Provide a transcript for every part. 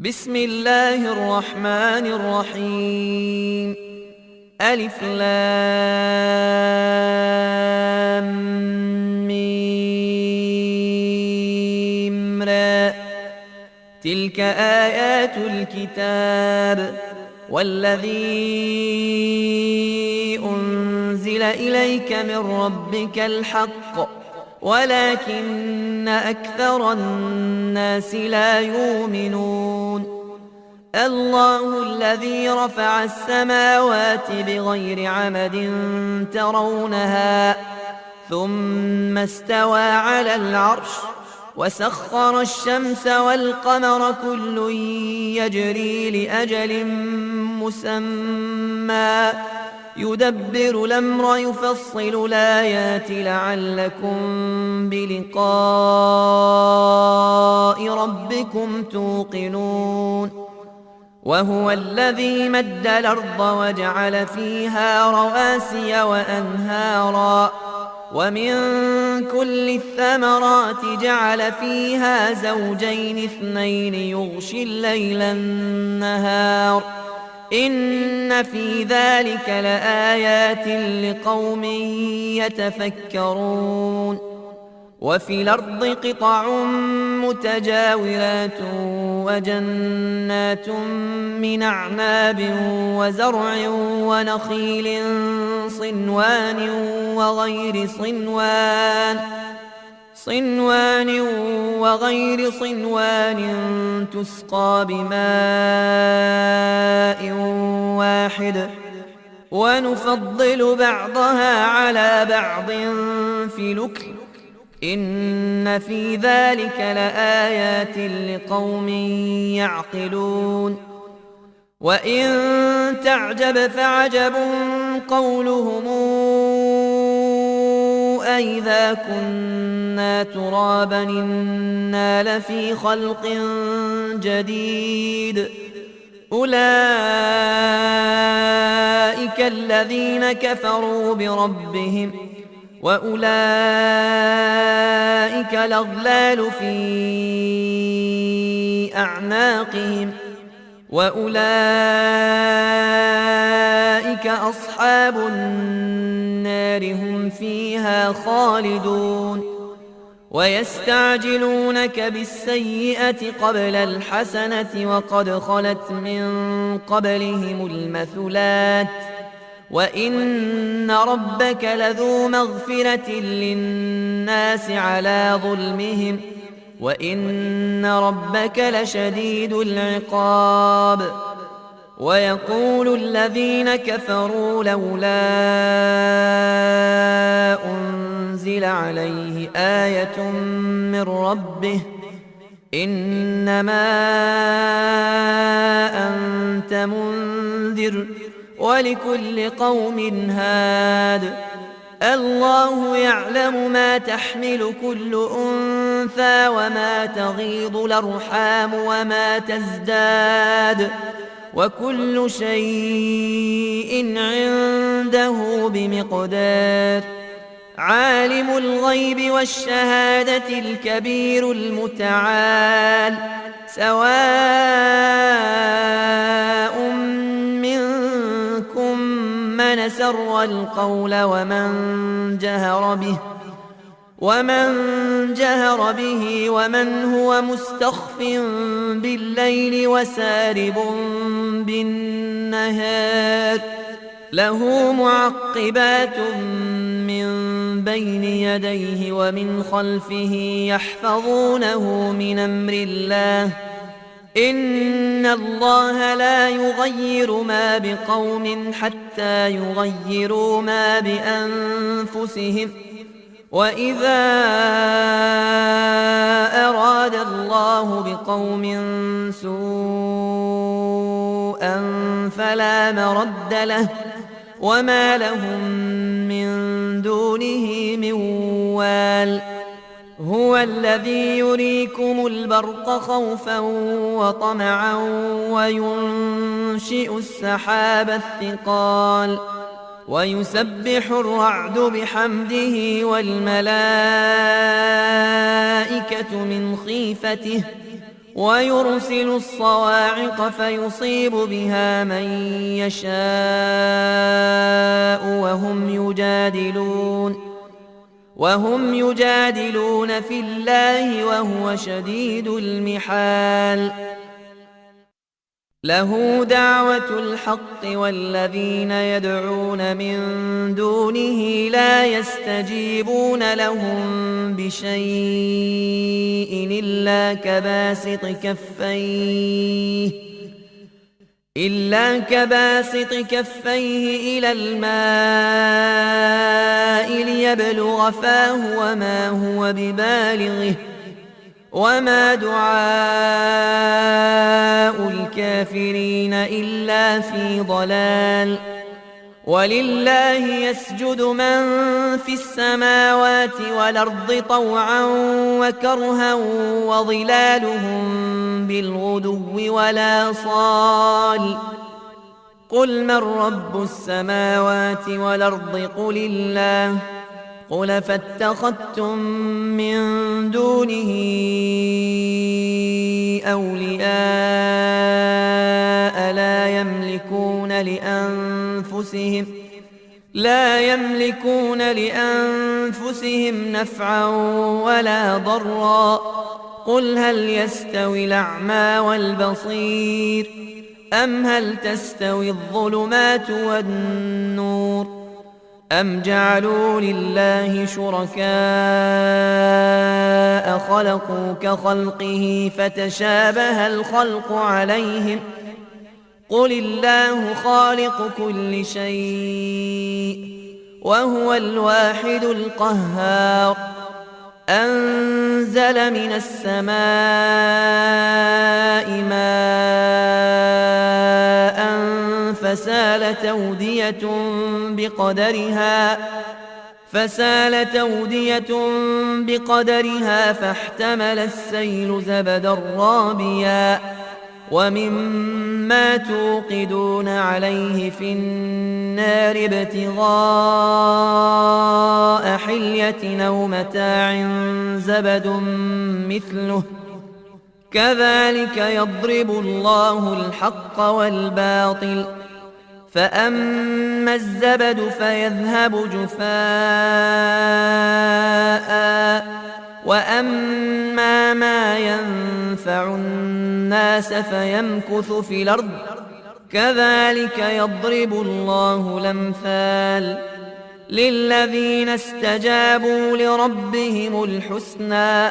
بسم الله الرحمن الرحيم. ألف لام ميم را. تلك آيات الكتاب والذي أنزل إليك من ربك الحق ولكن أكثر الناس لا يؤمنون. الله الذي رفع السماوات بغير عمد ترونها ثم استوى على العرش وسخر الشمس والقمر كل يجري لأجل مسمى يدبر الأمر يفصل الآيات لعلكم بلقاء ربكم توقنون. وهو الذي مد الأرض وجعل فيها رواسي وأنهارا ومن كل الثمرات جعل فيها زوجين اثنين يغشي الليل النهار إن في ذلك لآيات لقوم يتفكرون. وفي الأرض قطع متجاورات وجنات من أعناب وزرع ونخيل صنوان وغير صنوان تسقى بماء واحد ونفضل بعضها على بعض في الأكل إن في ذلك لآيات لقوم يعقلون. وإن تعجب فعجب قولهم أإذا كنا ترابا إنا لفي خلق جديد أولئك الذين كفروا بربهم وأولئك الأغلال في أعناقهم وأولئك أصحاب النار هم فيها خالدون. ويستعجلونك بالسيئة قبل الحسنة وقد خلت من قبلهم المثلات وإن ربك لذو مغفرة للناس على ظلمهم وإن ربك لشديد العقاب. ويقول الذين كفروا لولا أنزل عليه آية من ربه إنما أنت منذر ولكل قوم هاد. الله يعلم ما تحمل كل أنثى وما تغيض الأرحام وما تزداد وكل شيء عنده بمقدار. عالم الغيب والشهادة الكبير المتعال سواء منكم من سر القول ومن جهر به ومن هو مستخف بالليل وسارب بالنهار له معقبات من بين يديه ومن خلفه يحفظونه من أمر الله إن الله لا يغير ما بقوم حتى يغيروا ما بأنفسهم وإذا أراد الله بقوم سوءا فلا مرد له وما لهم من دونه من وال. هو الذي يريكم البرق خوفا وطمعا وينشئ السحاب الثقال ويسبح الرعد بحمده والملائكة من خيفته ويرسل الصواعق فيصيب بها من يشاء وهم يجادلون في الله وهو شديد المحال. له دعوة الحق والذين يدعون من دونه لا يستجيبون لهم بشيء إلا كباسط كفيه إلى الماء ليبلغ فاه وما هو ببالغه وما دعاء الكافرين إلا في ضلال. ولله يسجد من في السماوات والأرض طوعا وكرها وظلالهم بالغدو والآصال. قل من رب السماوات والأرض قل الله. قل فاتخذتم من دونه أولياء لا يملكون لأنفسهم نفعا ولا ضرا. قل هل يستوي الأعمى والبصير أم هل تستوي الظلمات والنور أم جعلوا لله شركاء خلقوا كخلقه فتشابه الخلق عليهم. قل الله خالق كل شيء وهو الواحد القهار. أنزل من السماء ماء فسالت أودية بقدرها فاحتمل السيل زبدا رابيا ومما توقدون عليه في النار ابتغاء حلية أو متاع زبد مثله كذلك يضرب الله الحق والباطل. فأما الزبد فيذهب جفاء وأما ما ينفع الناس فيمكث في الأرض كذلك يضرب الله الأمثال. للذين استجابوا لربهم الحسنى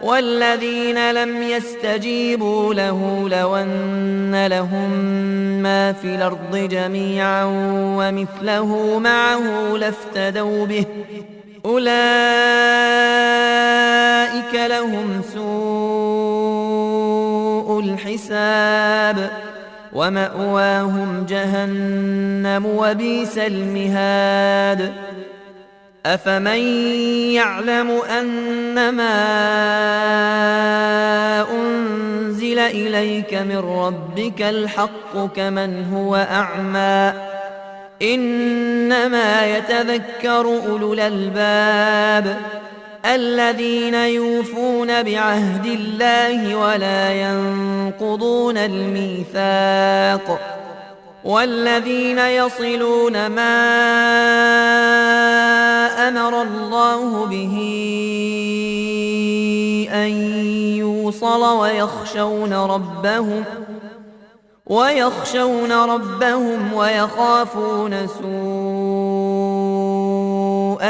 والذين لم يستجيبوا له لو أن لهم ما في الأرض جميعا ومثله معه لافتدوا به أولئك لهم سوء الحساب ومأواهم جهنم وبئس المهاد. أفمن يعلم أنما أنزل إليك من ربك الحق كمن هو أعمى إنما يتذكر أولو الألباب الذين يوفون بعهد الله ولا ينقضون الميثاق والذين يصلون ما أمر الله به أن يوصل ويخشون ربهم ويخافون سوء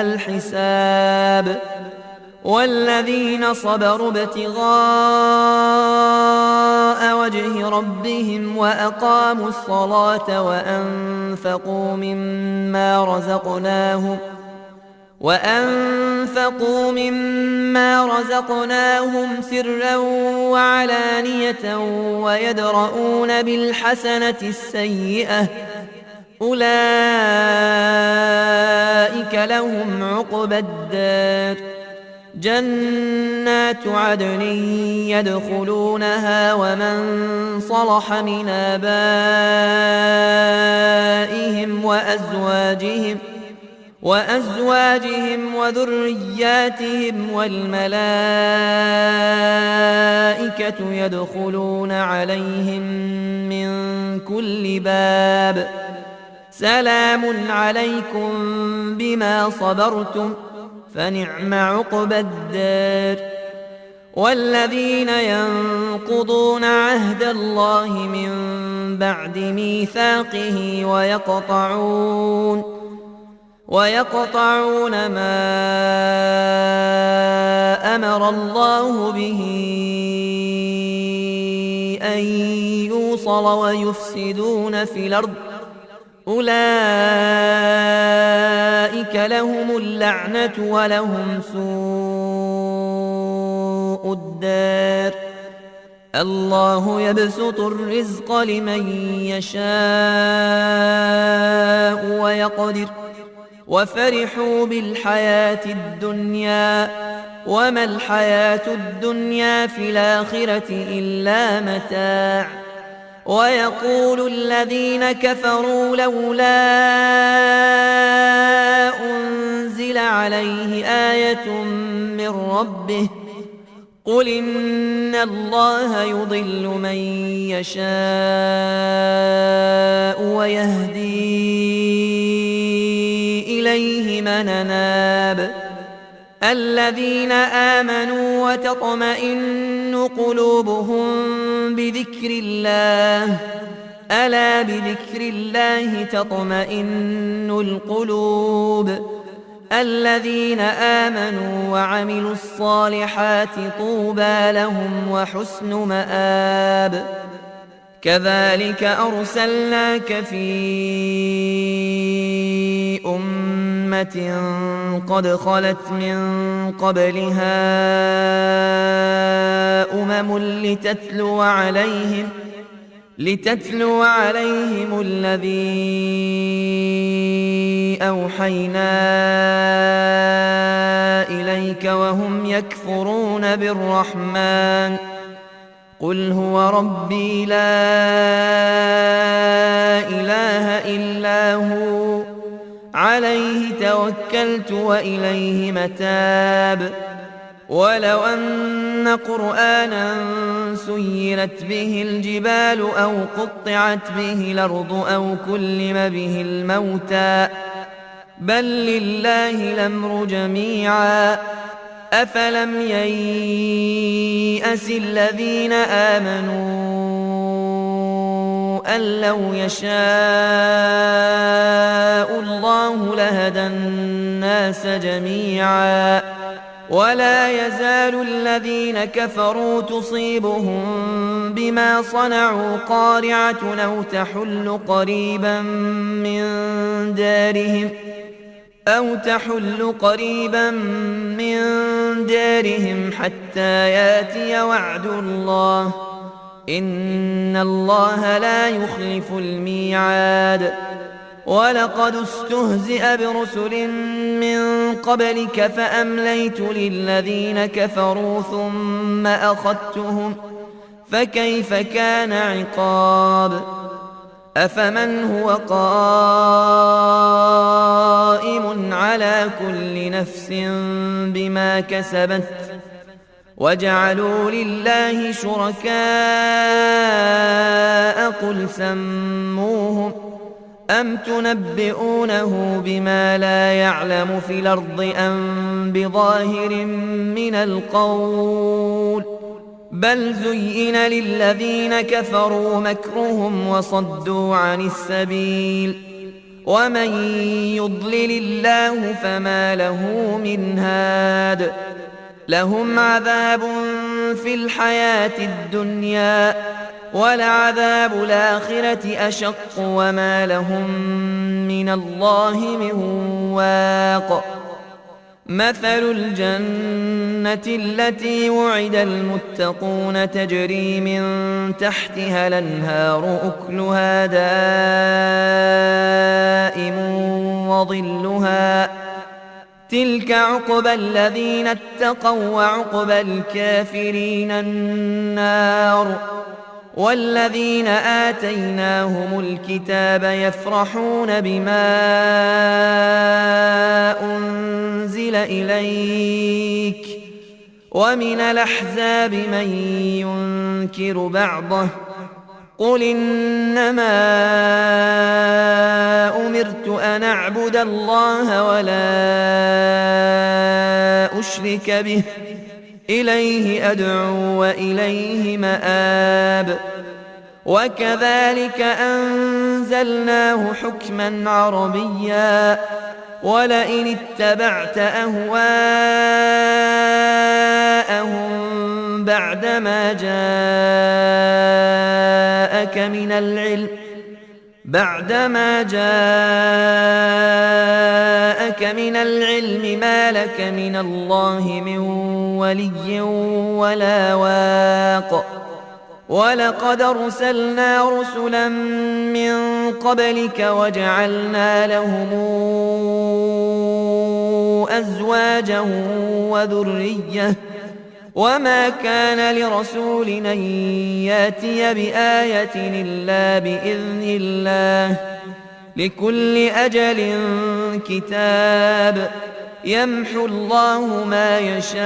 الحساب. والذين صبروا ابتغاء وجه ربهم وأقاموا الصلاة وأنفقوا مما رزقناهم سرا وعلانية ويدرؤون بالحسنة السيئة أولئك لهم عقبى الدار جنات عدن يدخلونها ومن صلح من آبائهم وأزواجهم وذرياتهم والملائكة يدخلون عليهم من كل باب سلام عليكم بما صبرتم فنعم عقبى الدار. والذين ينقضون عهد الله من بعد ميثاقه ويقطعون ما أمر الله به أن يوصل ويفسدون في الأرض أولئك لهم اللعنة ولهم سوء الدار. الله يبسط الرزق لمن يشاء ويقدر وفرحوا بالحياة الدنيا وما الحياة الدنيا في الآخرة إلا متاع. ويقول الذين كفروا لولا أنزل عليه آية من ربه قل إن الله يضل من يشاء ويهدي إليه من أناب. الذين آمنوا وتطمئن قلوبهم بذكر الله ألا بذكر الله تطمئن القلوب. الذين آمنوا وعملوا الصالحات طوبى لهم وحسن مآب. كذلك أرسلناك في أمة قد خلت من قبلها لتتلو عليهم الذي أوحينا إليك وهم يكفرون بالرحمن قل هو ربي لا إله إلا هو عليه توكلت وإليه متاب. ولو أن قرآنا سيرت به الجبال أو قطعت به الأرض أو كلم به الموتى بل لله الأمر جميعا أفلم ييأس الذين آمنوا أن لو يشاء الله لهدى الناس جميعا ولا يزال الذين كفروا تصيبهم بما صنعوا قارعة أو تحل قريبا من دارهم حتى ياتي وعد الله إن الله لا يخلف الميعاد. ولقد استهزئ برسل من قبلك فأمليت للذين كفروا ثم أخذتهم فكيف كان عقاب. أفمن هو قائم على كل نفس بما كسبت وجعلوا لله شركاء قل سموهم أم تنبئونه بما لا يعلم في الأرض أم بظاهر من القول بل زين للذين كفروا مكرهم وصدوا عن السبيل ومن يضلل الله فما له من هاد. لهم عذاب في الحياة الدنيا ولعذاب الآخرة أشق وما لهم من الله من واق. مثل الجنة التي وعد المتقون تجري من تحتها الأنهار أكلها دائم وظلها تلك عقبى الذين اتقوا وعقبى الكافرين النار والذين آتيناهم الكتاب يفرحون بما أنزل إليك ومن الأحزاب من ينكر بعضه قل إنما أمرت أن أعبد الله ولا أشرك به إليه أدعو وإليه مآب وكذلك أنزلناه حكما عربيا ولئن اتبعت أهواءهم بعدما جاءك من العلم ما لك من الله من ولي ولا واق ولقد أرسلنا رسلا من قبلك وجعلنا لهم أزواجا وذرية وما كان لرسول أن ياتي بآية إلا بإذن الله لكل أجل كتاب يمحو الله ما يشاء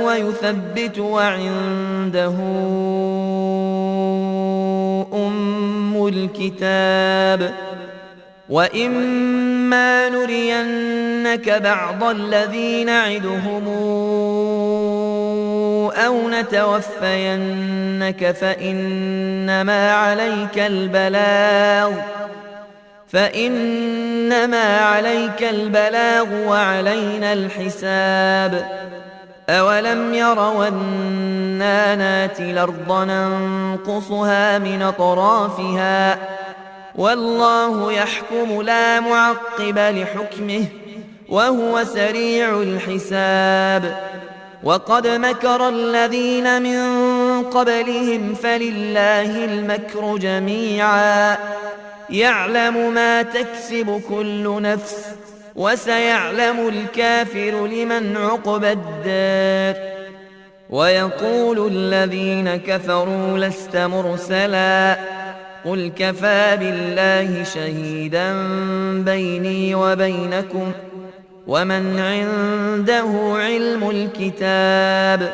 ويثبت وعنده أم الكتاب وإما نرينك بعض الذي نعدهم أو نتوفينك فإنما عليك البلاغ وعلينا الحساب أولم يروا أنا ناتي الأرض ننقصها من أطرافها والله يحكم لا معقب لحكمه وهو سريع الحساب وقد مكر الذين من قبلهم فلله المكر جميعا يعلم ما تكسب كل نفس وسيعلم الكافر لمن عقبى الدار ويقول الذين كفروا لست مرسلا قل كفى بالله شهيدا بيني وبينكم ومن عنده علم الكتاب